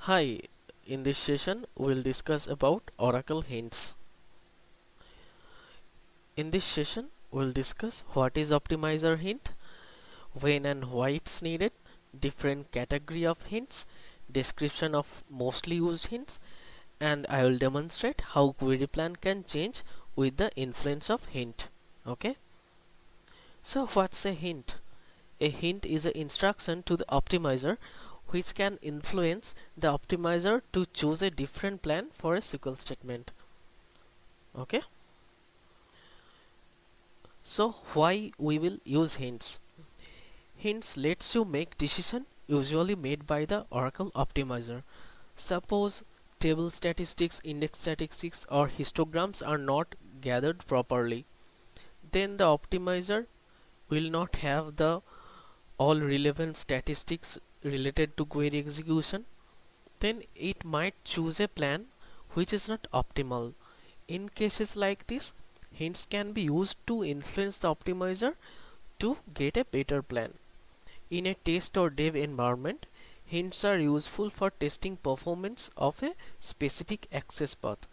Hi, in this session we'll discuss about Oracle hints. In this session we'll discuss what is optimizer hint, when and why it's needed, different category of hints, description of mostly used hints, and I will demonstrate how query plan can change with the influence of hint. Okay, so what's a hint? A hint is an instruction to the optimizer which can influence the optimizer to choose a different plan for a SQL statement. Okay, so why we will use hints? Hints lets you make decision usually made by the Oracle optimizer. Suppose table statistics, index statistics or histograms are not gathered properly, then the optimizer will not have the all relevant statistics related to query execution. Then it might choose a plan which is not optimal. In cases like this, hints can be used to influence the optimizer to get a better plan. In a test or dev environment, hints are useful for testing performance of a specific access path.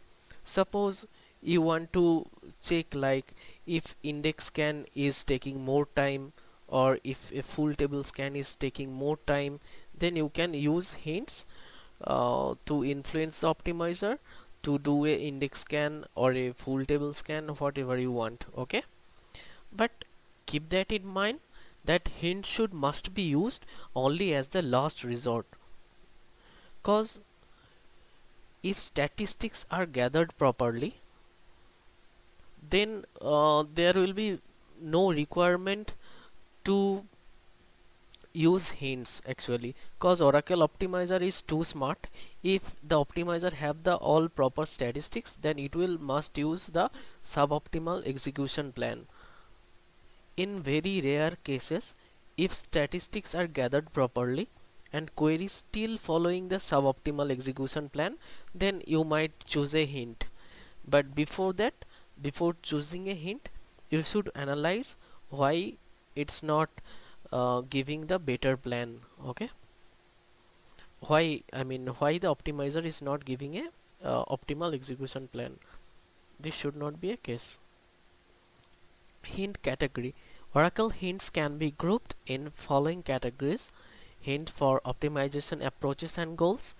Suppose you want to check like if index scan is taking more time or if a full table scan is taking more time, then you can use hints to influence the optimizer to do a index scan or a full table scan, whatever you want. Okay, but keep that in mind that hint should must be used only as the last resort, cause if statistics are gathered properly, then there will be no requirement to use hints actually, cause Oracle optimizer is too smart. If the optimizer have the all proper statistics, then it will must use the suboptimal execution plan. In very rare cases, if statistics are gathered properly and query still following the suboptimal execution plan, then you might choose a hint. But before that, before choosing a hint, you should analyze why it's not giving the better plan. Okay, why the optimizer is not giving a optimal execution plan. This should not be a case. Hint category. Oracle hints can be grouped in following categories: hint for optimization approaches and goals,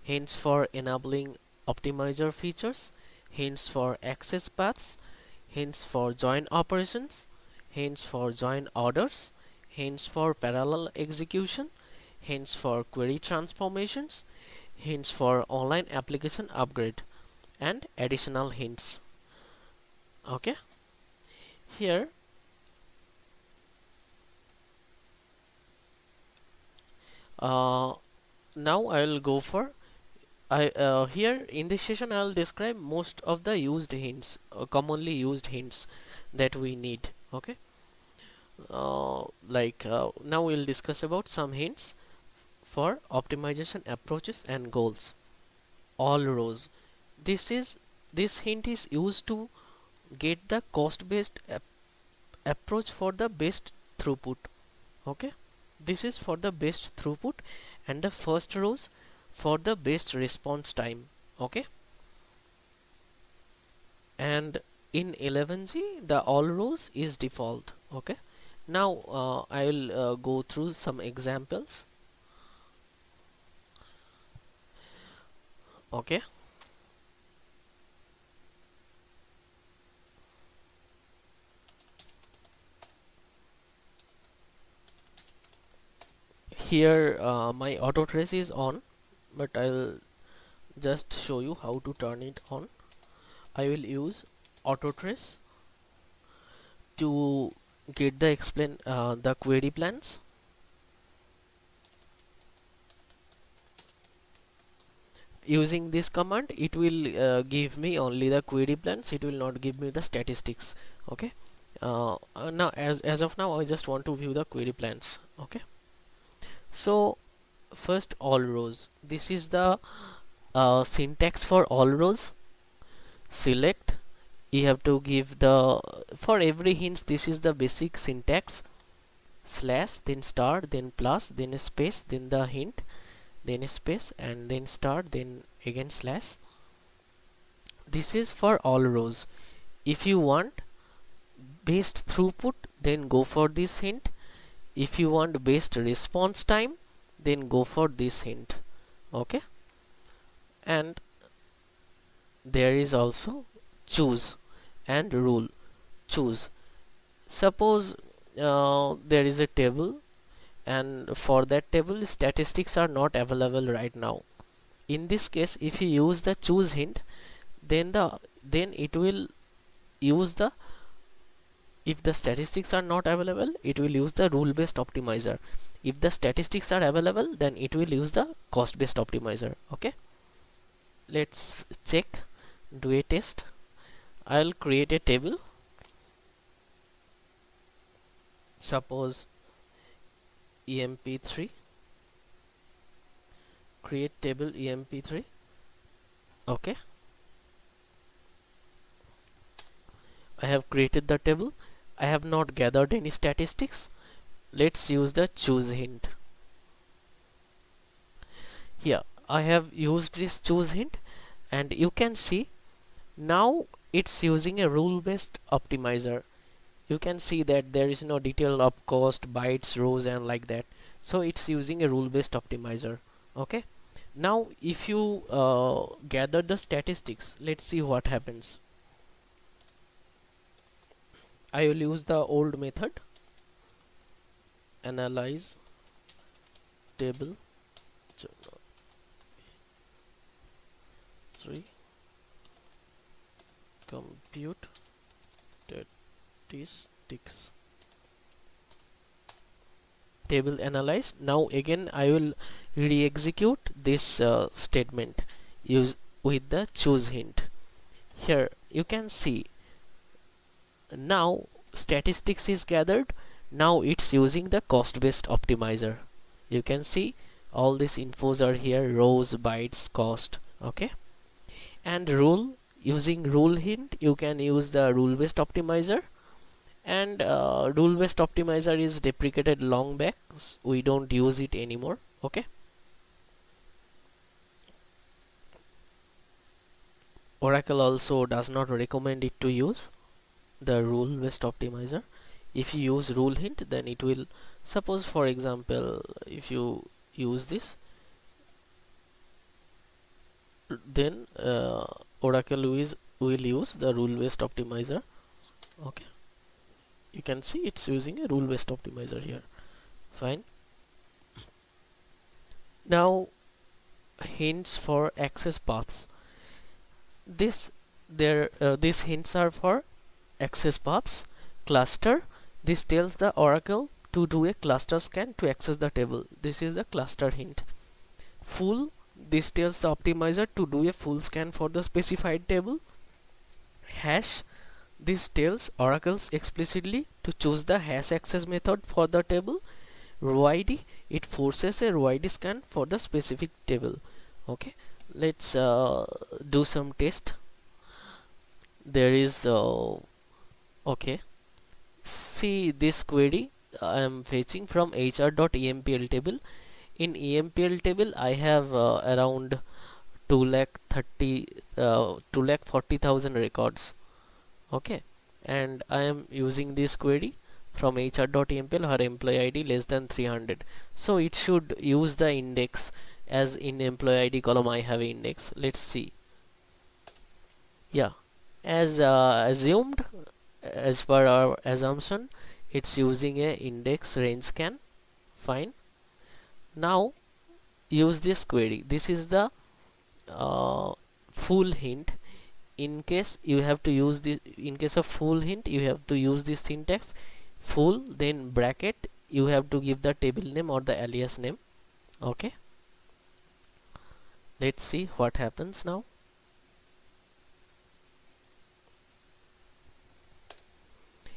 hints for enabling optimizer features, hints for access paths, hints for join operations, hints for join orders, hints for parallel execution, hints for query transformations, hints for online application upgrade, and additional hints. Okay, here uh, now I will go for here in this session I will describe most of the used hints, commonly used hints that we need. Okay, now we'll discuss about some hints for optimization approaches and goals. All rows. This hint is used to get the cost based approach for the best throughput. Okay, this is for the best throughput, and the first rows for the best response time. Okay, and in 11g the all rows is default. Okay, now I will go through some examples. Okay, here my auto trace is on, but I'll just show you how to turn it on. I will use auto trace to get the explain the query plans. Using this command, it will give me only the query plans, it will not give me the statistics. Okay, now as of now I just want to view the query plans. Okay, so first all rows, this is the syntax for all rows. Select, you have to give the, for every hints this is the basic syntax: slash, then star, then plus, then a space, then the hint, then space, and then star, then again slash. This is for all rows. If you want best throughput, then go for this hint. If you want best response time, then go for this hint. Okay, and there is also choose and rule. Choose. Suppose there is a table, and for that table statistics are not available right now. In this case, if you use the choose hint, then it will use the, if the statistics are not available, it will use the rule based optimizer. If the statistics are available, then it will use the cost based optimizer. Okay, let's check, do a test. I'll create a table. Suppose emp3, create table emp3. Okay, I have created the table. I have not gathered any statistics. Let's use the choose hint. Here I have used this choose hint, and you can see now it's using a rule based optimizer. You can see that there is no detail of cost, bytes, rows, and like that. So it's using a rule based optimizer. Okay, now if you gather the statistics, let's see what happens. I will use the old method, analyze table 3, compute statistics, table analyzed. Now again I will re-execute this statement use with the choose hint. Here you can see now statistics is gathered. Now it's using the cost based optimizer. You can see all these infos are here, rows, bytes, cost. Okay, and rule, using rule hint you can use the rule based optimizer, and rule based optimizer is deprecated long back, we don't use it anymore. Okay, Oracle also does not recommend it to use the rule based optimizer. If you use rule hint, then it will, suppose for example if you use this, then Oracle will use the rule based optimizer. Okay, you can see it's using a rule based optimizer here. Fine. Now hints for access paths. These hints are for access paths. Cluster, this tells the Oracle to do a cluster scan to access the table. This is the cluster hint. Full, this tells the optimizer to do a full scan for the specified table. Hash, this tells Oracles explicitly to choose the hash access method for the table. Row ID, it forces a row ID scan for the specific table. Okay, let's do some test. There is okay, see this query I am fetching from hr.empl table. In EMPL table I have around 2,40,000 records. Okay, and I am using this query from hr.empl or employee id less than 300, so it should use the index, as in employee id column I have index. Let's see. Yeah, as assumed, as per our assumption, it's using a index range scan. Fine. Now use this query. This is the full hint. In case you have to use this, in case of full hint you have to use this syntax: full, then bracket, you have to give the table name or the alias name. Okay, let's see what happens now.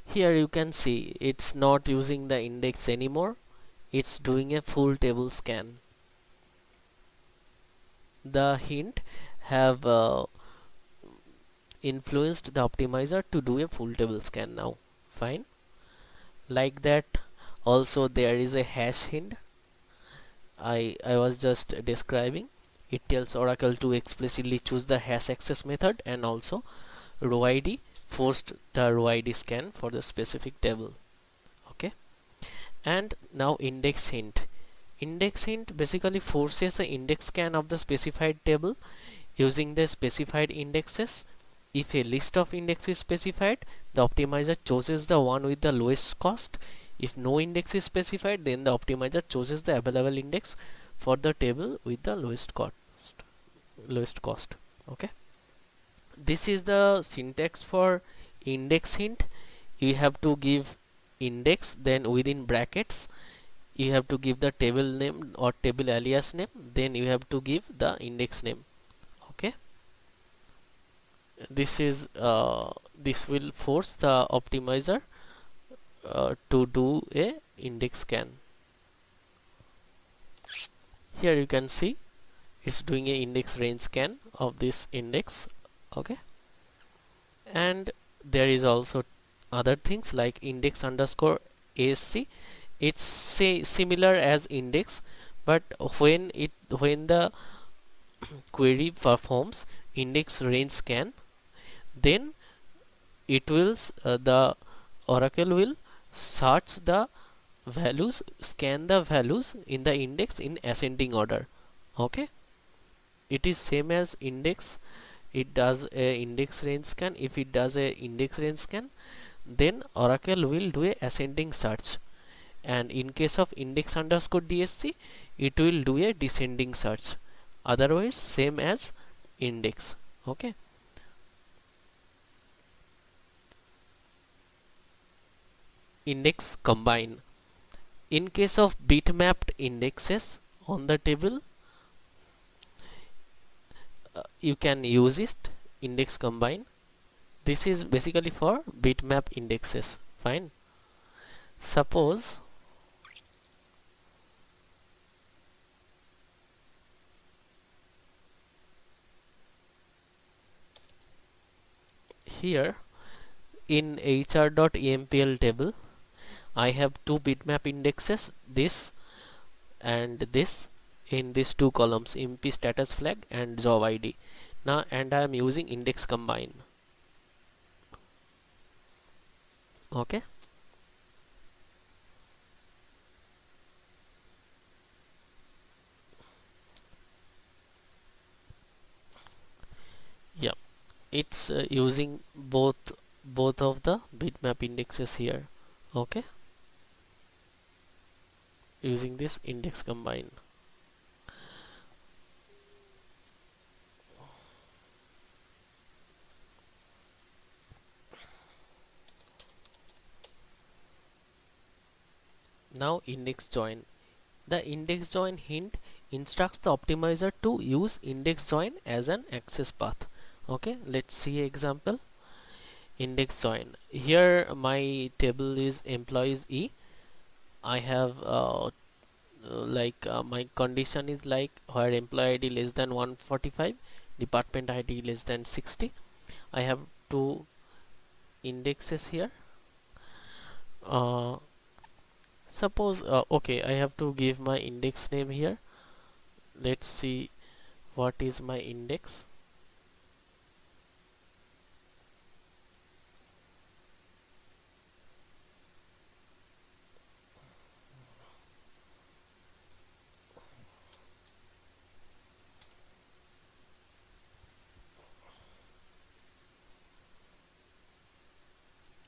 Here you can see it's not using the index anymore, it's doing a full table scan. The hint have influenced the optimizer to do a full table scan now. Fine. Like that, also there is a hash hint. I was just describing. It tells Oracle to explicitly choose the hash access method, and also row ID forced the row ID scan for the specific table. Okay, and now index hint. Index hint basically forces an index scan of the specified table using the specified indexes. If a list of indexes is specified, the optimizer chooses the one with the lowest cost. If no index is specified, then the optimizer chooses the available index for the table with the lowest cost. Okay, this is the syntax for index hint. You have to give index, then within brackets you have to give the table name or table alias name, then you have to give the index name. Okay, this is this will force the optimizer to do a index scan. Here you can see it's doing a index range scan of this index. Okay, and there is also other things like index underscore ASC. It's similar as index, but when the query performs index range scan, then it will the Oracle will search the values, scan the values in the index in ascending order. Okay, it is same as index. It does a index range scan. If it does a index range scan, then Oracle will do a ascending search, and in case of index underscore DSC, it will do a descending search. Otherwise same as index. Okay, index combine. In case of bitmapped indexes on the table, you can use it, index combine. This is basically for bitmap indexes. Fine. Suppose here in hr.empl table I have two bitmap indexes, this and this, in these two columns, MP status flag and job ID. Now, and I am using index combine. Okay, yeah, it's using both of the bitmap indexes here. Okay, using this index combine. Now index join. The index join hint instructs the optimizer to use index join as an access path. Okay, let's see example. Index join. Here my table is employees E. I have my condition is like where employee ID less than 145, department ID less than 60. I have two indexes here. Suppose okay, I have to give my index name here. Let's see what is my index.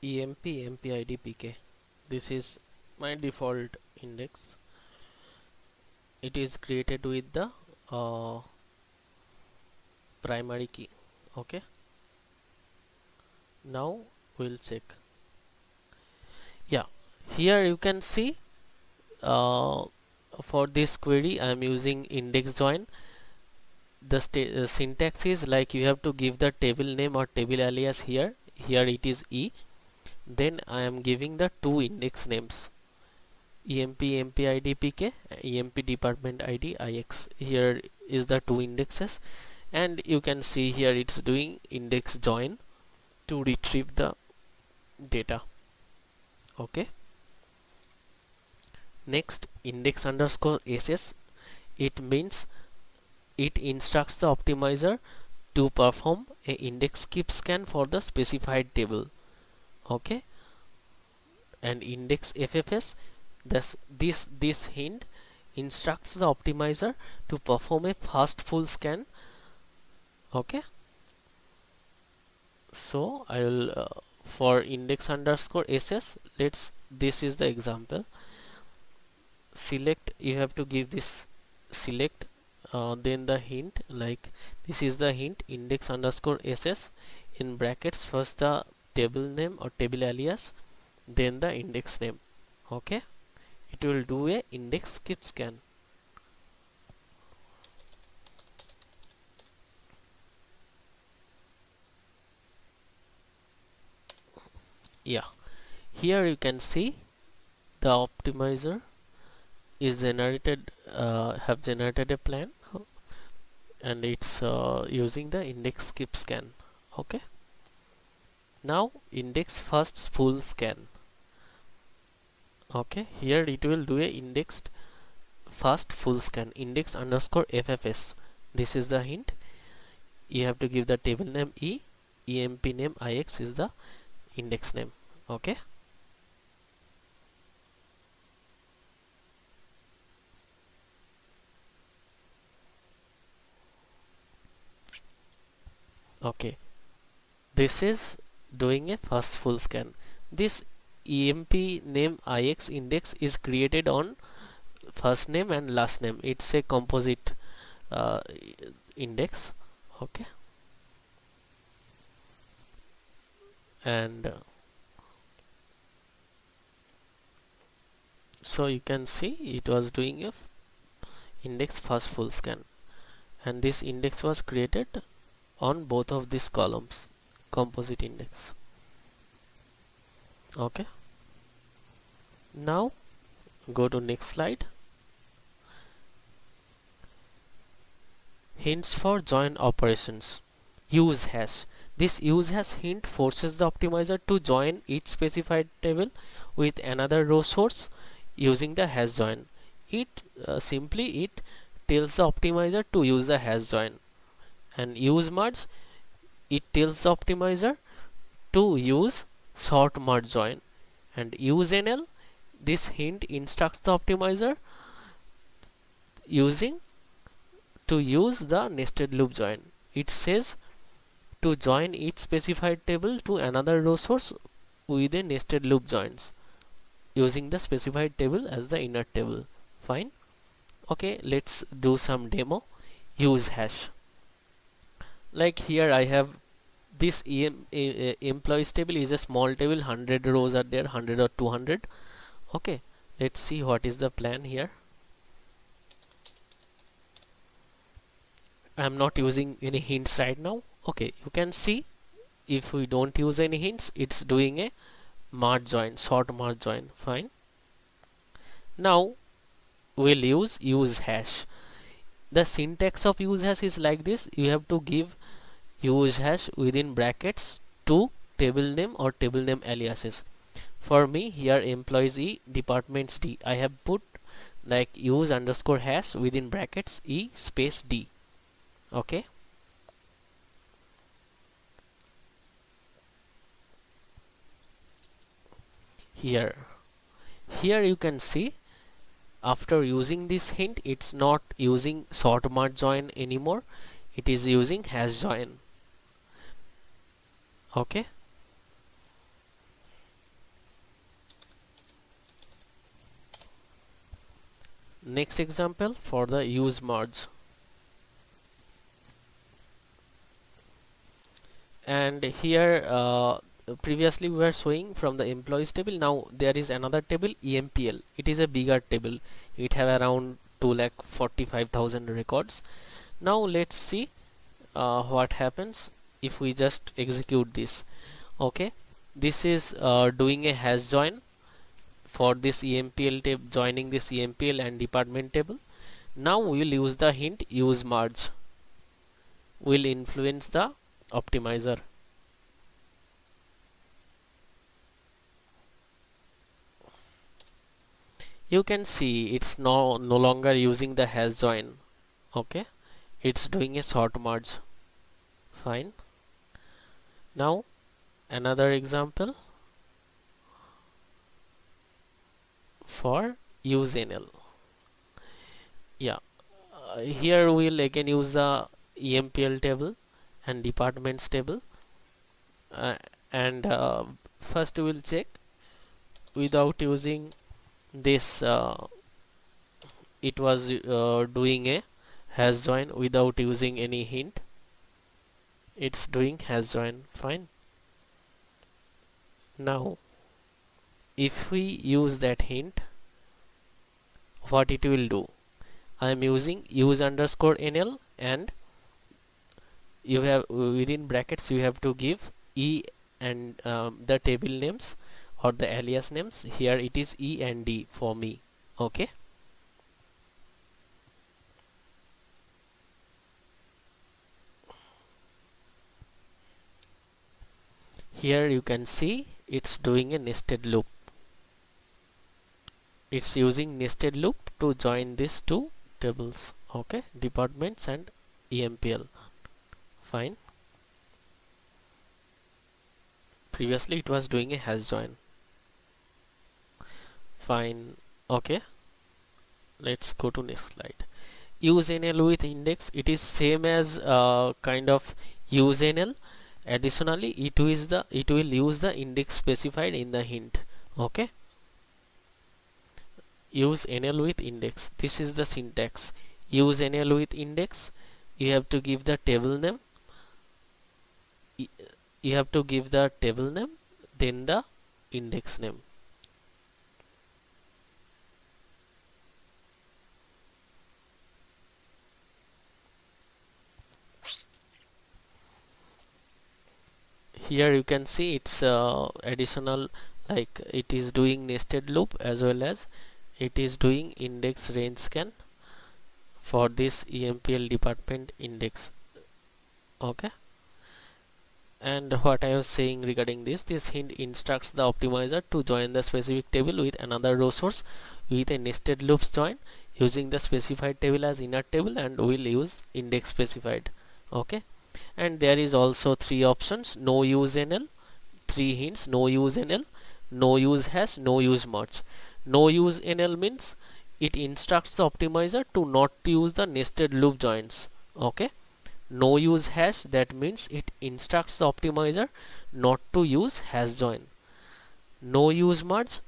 EMP MPID PK. This is my default index. It is created with the primary key. Okay, now we'll check. Yeah, here you can see for this query I am using index join. The syntax is like you have to give the table name or table alias here. Here it is E. Then I am giving the two index names, EMP MPID PK, EMP department ID IX. Here is the two indexes, and you can see here it's doing index join to retrieve the data. Okay, next index underscore SS. it means it instructs the optimizer to perform a index skip scan for the specified table. Okay, and index FFS, this hint instructs the optimizer to perform a fast full scan. Okay, so I will for index underscore ss, this is the example. Select, you have to give this select, then the hint, like this is the hint index underscore ss, in brackets first the table name or table alias, then the index name. Okay, it will do a index skip scan. Yeah, here you can see the optimizer is generated, have generated a plan, and it's using the index skip scan. Okay, now index first full scan. Okay, here it will do a indexed fast full scan, index underscore ffs. This is the hint. You have to give the table name e, emp name ix is the index name. Okay, okay, this is doing a fast full scan. This emp name ix index is created on first name and last name. It's a composite index. Okay, and so you can see it was doing a index fast full scan, and this index was created on both of these columns, composite index. Okay, now go to next slide. Hints for join operations. Use hash. This use hash hint forces the optimizer to join each specified table with another row source using the hash join. It simply it tells the optimizer to use the hash join. And use merge, it tells the optimizer to use sort merge join. And use NL, this hint instructs the optimizer to use the nested loop join. It says to join each specified table to another row source with a nested loop joins using the specified table as the inner table. Fine. Okay, let's do some demo. Use hash. Like here I have this employees table is a small table, 100 rows are there, 100 or 200. Okay, let's see what is the plan here. I am not using any hints right now. Okay, you can see if we don't use any hints, it's doing a merge join, sort merge join. Fine. Now we'll use hash. The syntax of use hash is like this. You have to give use hash within brackets to table name or table name aliases. For me here employees E, departments D, I have put like use underscore hash within brackets E space D. Okay, here you can see after using this hint, it's not using sort merge join anymore, it is using hash join. Okay, next example for the use merge. And here previously we were showing from the employees table. Now there is another table, EMPL. It is a bigger table. It have around 2,45,000 records. Now let's see what happens if we just execute this. Okay, this is doing a hash join for this EMPL table, joining this EMPL and department table. Now we will use the hint use merge. Will influence the optimizer. You can see it's no longer using the hash join. Okay, it's doing a sort merge. Fine. Now another example for use NL. Yeah, here we'll again use the EMPL table and departments table, uh, and first we'll check without using this. It was doing a has join without using any hint. It's doing has join. Fine. Now if we use that hint, what it will do? I am using use underscore NL, and you have within brackets you have to give E and the table names or the alias names. Here it is E and D for me. Okay. Here you can see it's doing a nested loop. It's using nested loop to join these two tables. Okay, departments and EMPL. Fine. Previously it was doing a has join. Fine. Okay, let's go to next slide. Use NL with index, it is same as kind of use NL. Additionally it will use the index specified in the hint. Okay, use NL with index. This is the syntax. Use NL with index. You have to give the table name. You have to give the table name, then the index name. Here you can see it's additional, like it is doing nested loop as well as it is doing index range scan for this EMPL department index. Okay, and what I was saying regarding this hint instructs the optimizer to join the specific table with another row source with a nested loops join using the specified table as inner table, and will use index specified. Okay, and there is also three options: no use NL, three hints: no use NL, no use hash, no use merge. No use NL means it instructs the optimizer to not use the nested loop joins. Okay, no use hash, that means it instructs the optimizer not to use hash join. No use merge,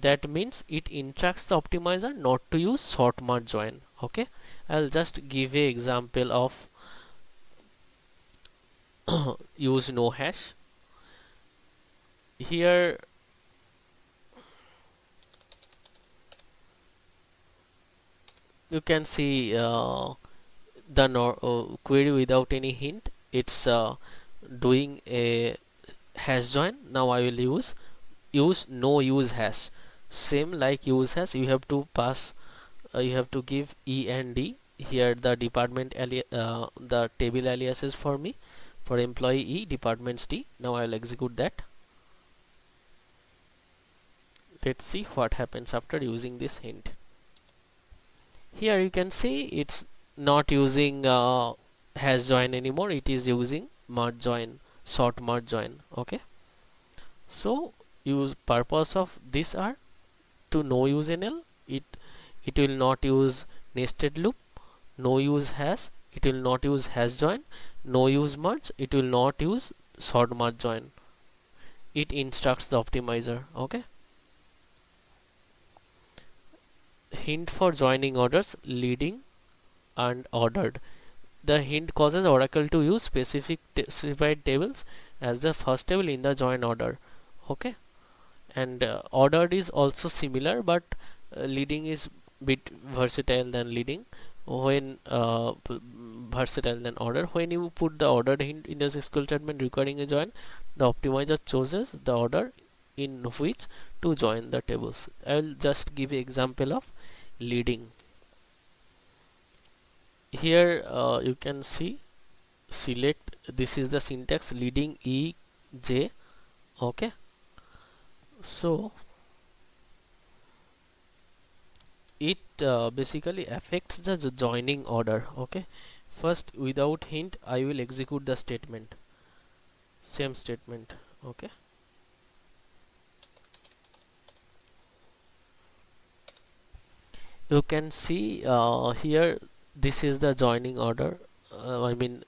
that means it instructs the optimizer not to use sort merge join. Okay, I'll just give a example of use no hash. Here you can see the query without any hint. It's doing a hash join. Now I will use no use hash. Same like use hash, you have to pass you have to give E and D. Here the department the table aliases for me. For employee E, departments D. Now I will execute that. Let's see what happens after using this hint. Here you can see it's not using hash join anymore, it is using merge join, sort merge join. Okay, so use purpose of this are to no use NL, it will not use nested loop. No use hash, it will not use hash join. No use merge, it will not use sort merge join. It instructs the optimizer. Okay, hint for joining orders: leading and ordered. The hint causes Oracle to use specified tables as the first table in the join order. Okay, and ordered is also similar, but leading is bit versatile than leading. When versatile than order, when you put the ordered hint in the SQL statement requiring a join, the optimizer chooses the order in which to join the tables. I will just give an example of leading. Here you can see select, this is the syntax, leading E J. Okay, so it basically affects the joining order. Okay, first without hint I will execute the statement, same statement. Okay, you can see here this is the joining order. I mean,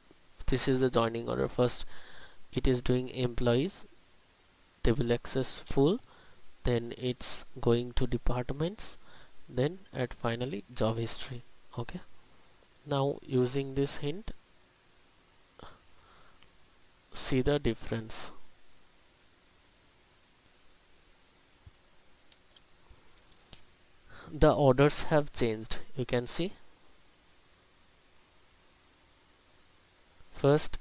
this is the joining order. First it is doing employees table access full, then it's going to departments, then at finally job history. Okay, now using this hint, see the difference. The orders have changed. You can see first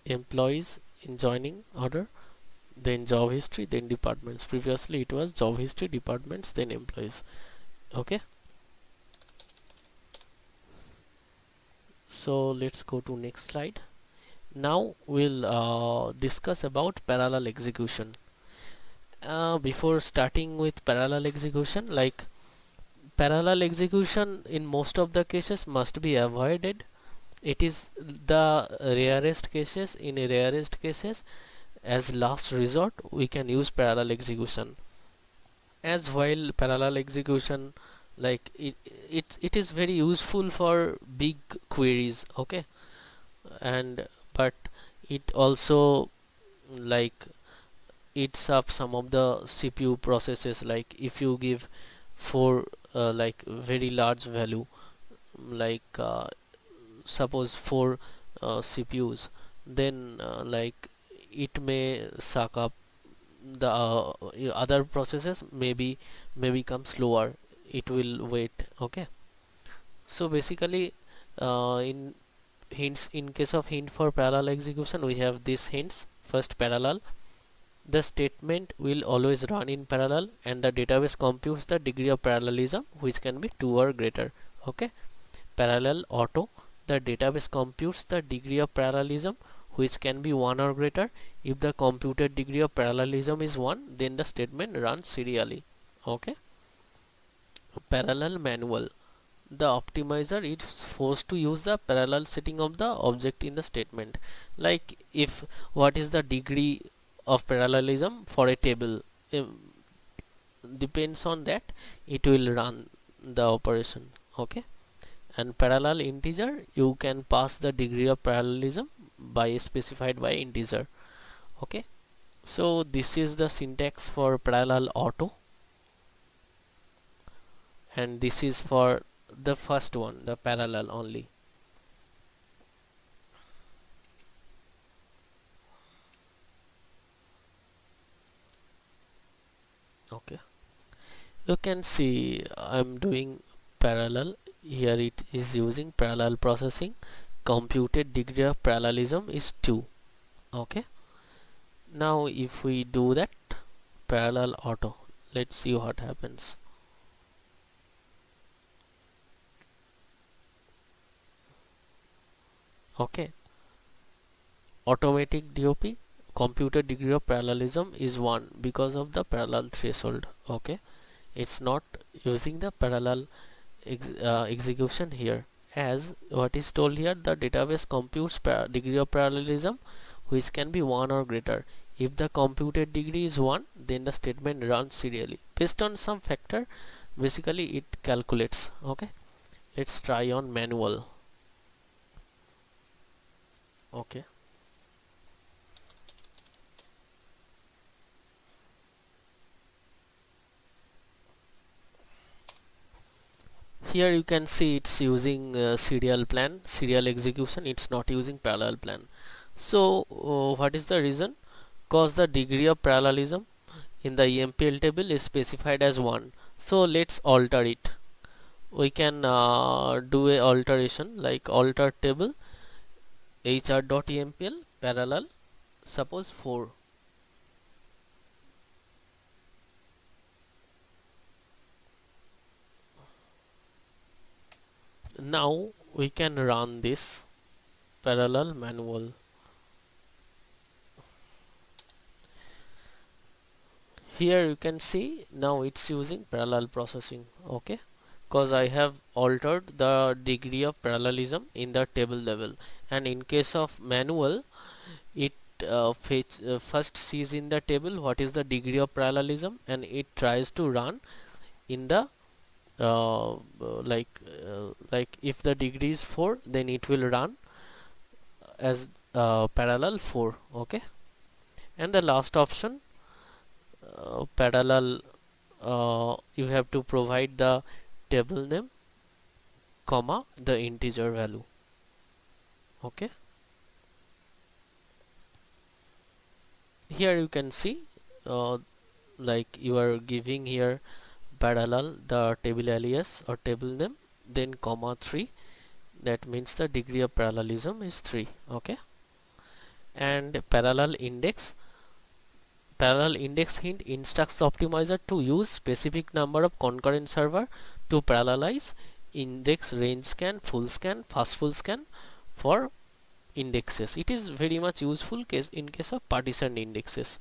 employees in joining order, then job history, then departments. Previously it was job history, departments, then employees. Okay, so let's go to next slide. Now we'll discuss about parallel execution. Before starting with parallel execution, like parallel execution in most of the cases must be avoided. It is the rarest cases. In rarest cases, as last resort, we can use parallel execution. As while parallel execution, like it is very useful for big queries. Okay, and but it also like eats up some of the CPU processes. Like if you give for like very large value, like suppose 4 CPUs, then like it may suck up the other processes, may become slower, it will wait. Okay, so basically in hints, in case of hint for parallel execution, we have these hints. First, parallel, the statement will always run in parallel and the database computes the degree of parallelism, which can be 2 or greater. Okay, parallel auto, the database computes the degree of parallelism, which can be 1 or greater. If the computed degree of parallelism is 1, then the statement runs serially. Okay, parallel manual, the optimizer is forced to use the parallel setting of the object in the statement. Like if what is the degree of parallelism for a table, depends on that, it will run the operation. Okay, and parallel integer, you can pass the degree of parallelism by specified by integer. Okay, so this is the syntax for parallel auto, and this is for the first one, the parallel only. Okay, you can see I'm doing parallel. Here it is using parallel processing. Computed degree of parallelism is 2. Okay, now if we do that parallel auto, let's see what happens. Okay, automatic DOP, computed degree of parallelism is 1 because of the parallel threshold. Okay, it's not using the parallel execution here, as what is told here, the database computes degree of parallelism, which can be 1 or greater. If the computed degree is 1, then the statement runs serially based on some factor. Basically it calculates. Okay, let's try on manual. Okay, here you can see it's using serial execution, it's not using parallel plan. So what is the reason? Cause the degree of parallelism in the EMPL table is specified as 1. So let's alter it. We can do a alteration, like alter table hr.empl parallel, suppose 4. Now we can run this parallel manual. Here you can see now it's using parallel processing. Okay, because I have altered the degree of parallelism in the table level, and in case of manual, it first sees in the table what is the degree of parallelism, and it tries to run in the like if the degree is 4, then it will run as parallel 4. Okay, and the last option, parallel, you have to provide the table name comma the integer value. Okay, here you can see like you are giving here parallel the table alias or table name, then comma 3, that means the degree of parallelism is 3. Okay, and parallel index hint instructs the optimizer to use specific number of concurrent server to parallelize index range scan, full scan, fast full scan for indexes. It is very much useful in case of partitioned indexes,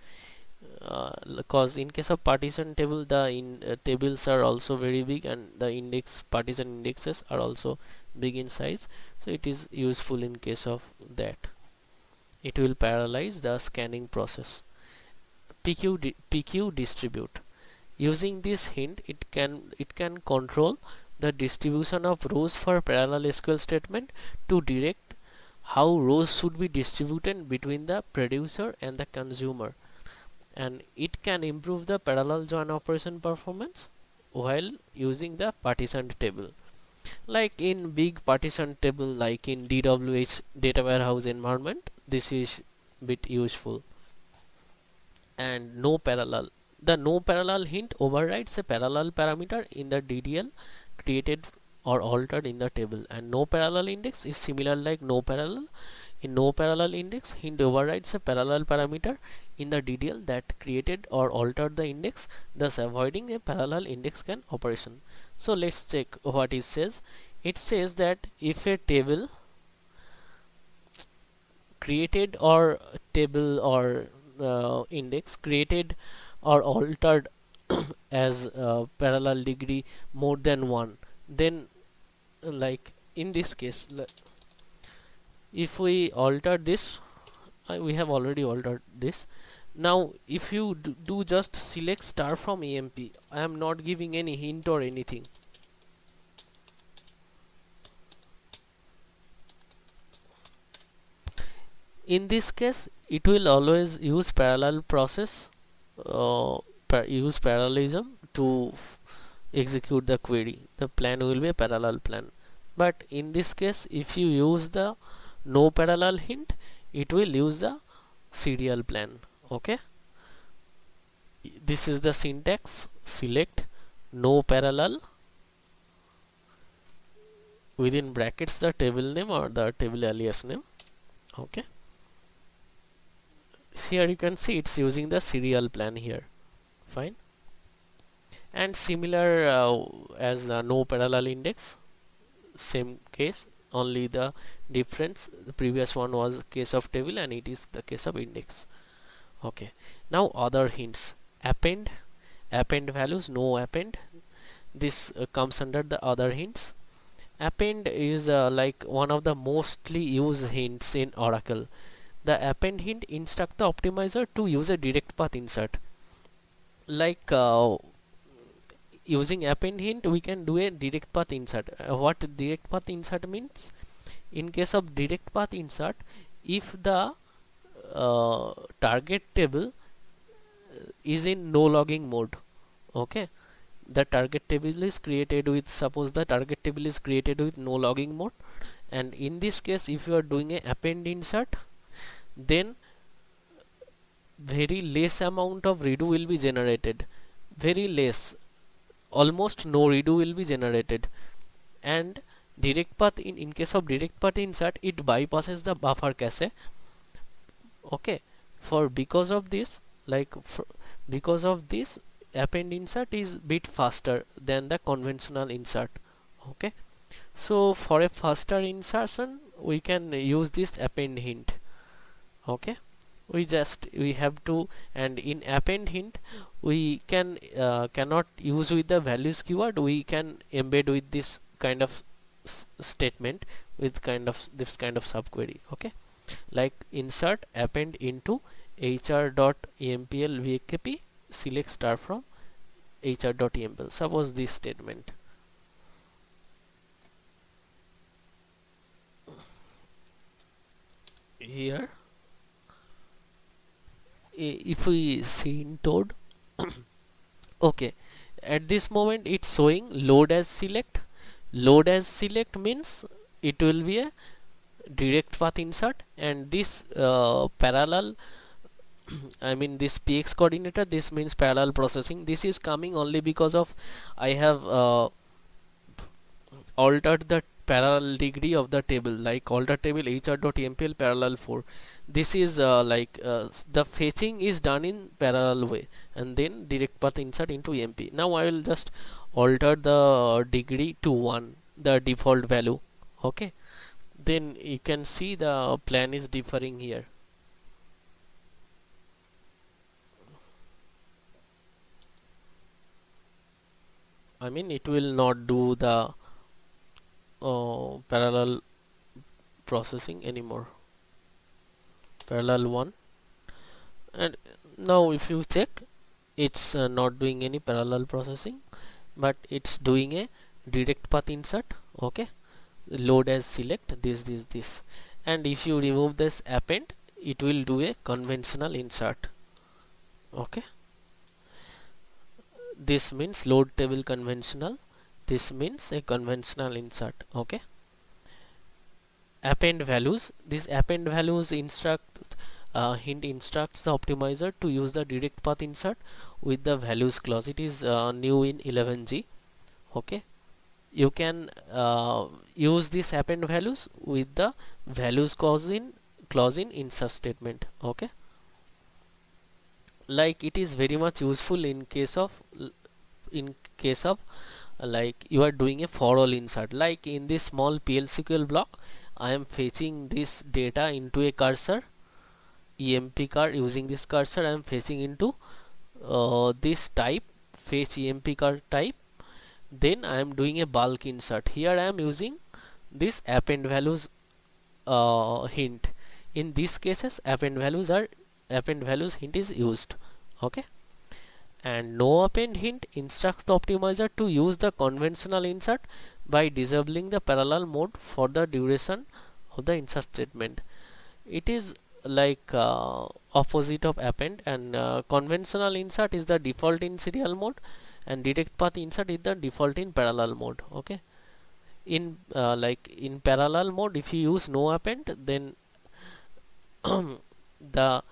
because in case of partition table, the tables are also very big, and the partition indexes are also big in size, so it is useful in case of that. It will parallelize the scanning process. PQ distribute. Using this hint, it can control the distribution of rows for parallel SQL statement to direct how rows should be distributed between the producer and the consumer, and it can improve the parallel join operation performance while using the partitioned table. Like in big partitioned table, like in DWH data warehouse environment, this is bit useful. And no parallel. The no parallel hint overrides a parallel parameter in the DDL created or altered in the table, and no parallel index is similar like no parallel. In no parallel index, hint overrides a parallel parameter in the DDL that created or altered the index, thus avoiding a parallel index scan operation. So let's check what it says. It says that if a table created or table or index created or altered as parallel degree more than 1, then like in this case, if we alter this, we have already altered this. Now if you do just select star from EMP, I am not giving any hint or anything. In this case, it will always use parallel process, use parallelism to execute the query. The plan will be a parallel plan. But in this case, if you use the no parallel hint, it will use the serial plan. Okay, this is the syntax. Select no parallel, within brackets the table name or the table alias name. Okay, here you can see it's using the serial plan here. Fine. And similar as no parallel index, same case, only the difference, the previous one was case of table and it is the case of index. Okay, now other hints. Append values, no append, this comes under the other hints. Append is like one of the mostly used hints in Oracle. The append hint instructs the optimizer to use a direct path insert. Like using append hint, we can do a direct path insert. What direct path insert means? In case of direct path insert, if the target table is in no logging mode, okay, the target table is created with, suppose the target table is created with no logging mode, and in this case if you are doing a append insert, then very less amount of redo will be generated, very less, almost no redo will be generated. And direct path, in case of direct path insert, it bypasses the buffer cache. Okay, because of this, because of this, append insert is bit faster than the conventional insert. Okay, so for a faster insertion we can use this append hint. Okay, we have to, and in append hint we cannot use with the values keyword, we can embed with this kind of statement with this kind of subquery. Okay, like insert append into hr.empl vkp select star from hr.empl, suppose this statement. Here if we see in Toad, okay, at this moment it's showing load as select. Load as select means it will be a direct path insert, and this parallel I mean this px coordinator, this means parallel processing. This is coming only because of I have altered the parallel degree of the table, like alter table hr.mpl parallel 4. This is the fetching is done in parallel way, and then direct path insert into mp. Now I will just alter the degree to 1, the default value. Okay, then you can see the plan is differing here. I mean it will not do the parallel processing anymore, parallel 1. And now if you check, it's not doing any parallel processing, but it's doing a direct path insert. Okay, load as select this, and if you remove this append, it will do a conventional insert. Okay, this means load table conventional, this means a conventional insert. Okay, append values, this append values instruct hint instructs the optimizer to use the direct path insert with the values clause. It is new in 11g. Okay, you can use this append values with the values clause in insert statement. Okay, like it is very much useful in case of like you are doing a for all insert. Like in this small PL/SQL block, I am fetching this data into a cursor, emp car. Using this cursor I am fetching into this type, fetch emp car type. Then I am doing a bulk insert. Here I am using this append values hint. In these cases append values hint is used. Okay, and no append hint instructs the optimizer to use the conventional insert by disabling the parallel mode for the duration of the insert statement. It is like opposite of append, and conventional insert is the default in serial mode, and direct path insert is the default in parallel mode. Okay, in like in parallel mode, if you use no append, then the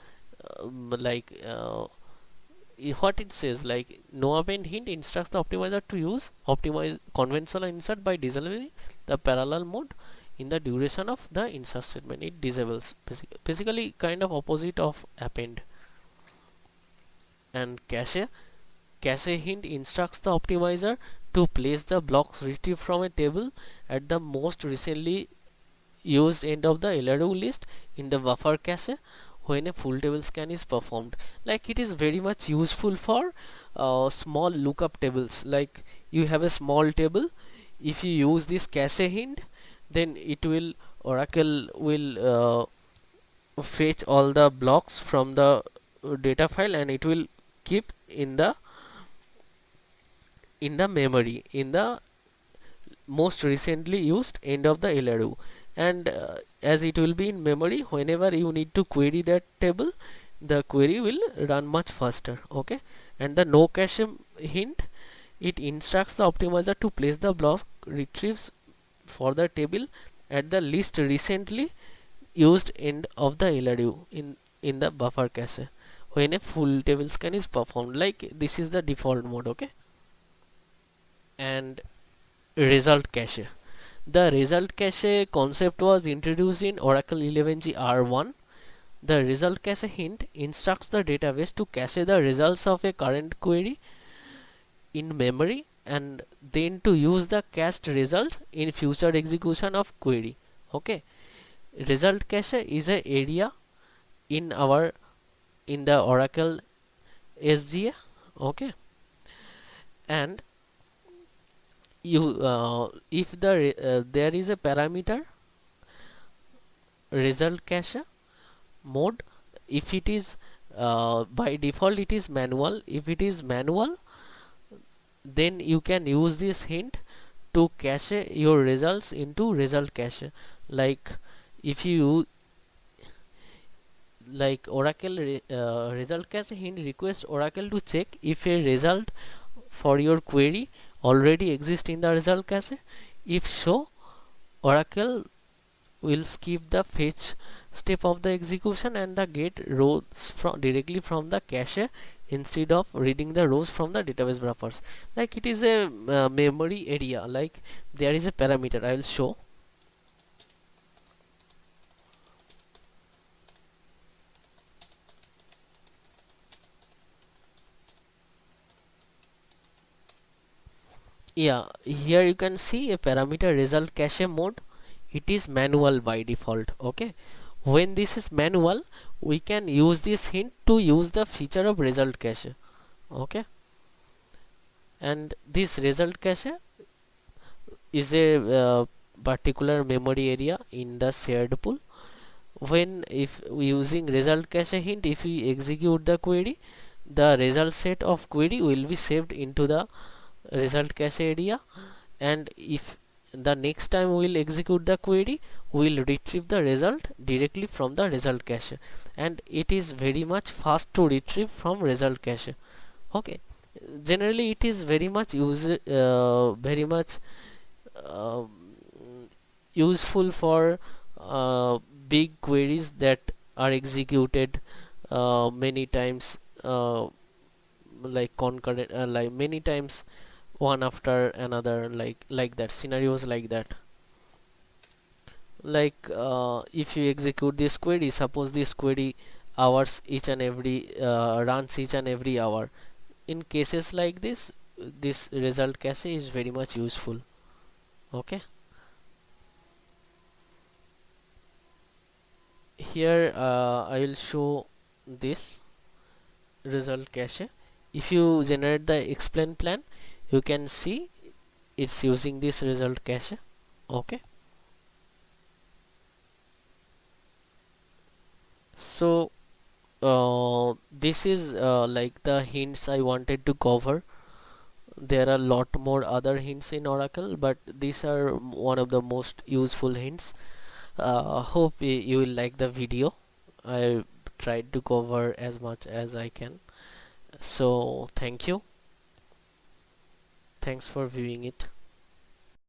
what it says, like no append hint instructs the optimizer to use optimize conventional insert by disabling the parallel mode in the duration of the insert statement. It disables basically kind of opposite of append. And cache hint instructs the optimizer to place the blocks retrieved from a table at the most recently used end of the LRU list in the buffer cache when a full table scan is performed. Like it is very much useful for small lookup tables. Like you have a small table, if you use this cache hint, then it will Oracle will fetch all the blocks from the data file, and it will keep in the memory in the most recently used end of the LRU. And as it will be in memory, whenever you need to query that table, the query will run much faster. Okay, and the no cache hint, it instructs the optimizer to place the block retrieves for the table at the least recently used end of the LRU in the buffer cache when a full table scan is performed. Like this is the default mode. Okay, and result cache. The result cache concept was introduced in Oracle 11g R1. The result cache hint instructs the database to cache the results of a current query in memory, and then to use the cached result in future execution of query. Okay, result cache is an area in our in the Oracle SGA. Okay, and you if there is a parameter result cache mode, if it is by default it is manual. If it is manual, then you can use this hint to cache your results into result cache. Like if you like Oracle result cache hint request Oracle to check if a result for your query already exists in the result cache. If so, Oracle will skip the fetch step of the execution and the get rows directly from the cache instead of reading the rows from the database buffers. Like it is a memory area, like there is a parameter. I will show. Yeah, here you can see a parameter result cache mode. It is manual by default. Okay, when this is manual, we can use this hint to use the feature of result cache. Okay, and this result cache is a particular memory area in the shared pool. When if using result cache hint, if we execute the query, the result set of query will be saved into the result cache area, and if the next time we will execute the query, we will retrieve the result directly from the result cache, and it is very much fast to retrieve from result cache. Okay, generally it is very much uh, useful for big queries that are executed many times, like concurrent, like many times one after another, like that, scenarios like that. Like if you execute this query, suppose this query hours each and every runs each and every hour. In cases like this result cache is very much useful. Okay, here I will show this result cache. If you generate the explain plan, you can see it's using this result cache. Okay, so this is like the hints I wanted to cover. There are a lot more other hints in Oracle, but these are one of the most useful hints. Hope you will like the video. I tried to cover as much as I can. So thank you. Thanks for viewing it.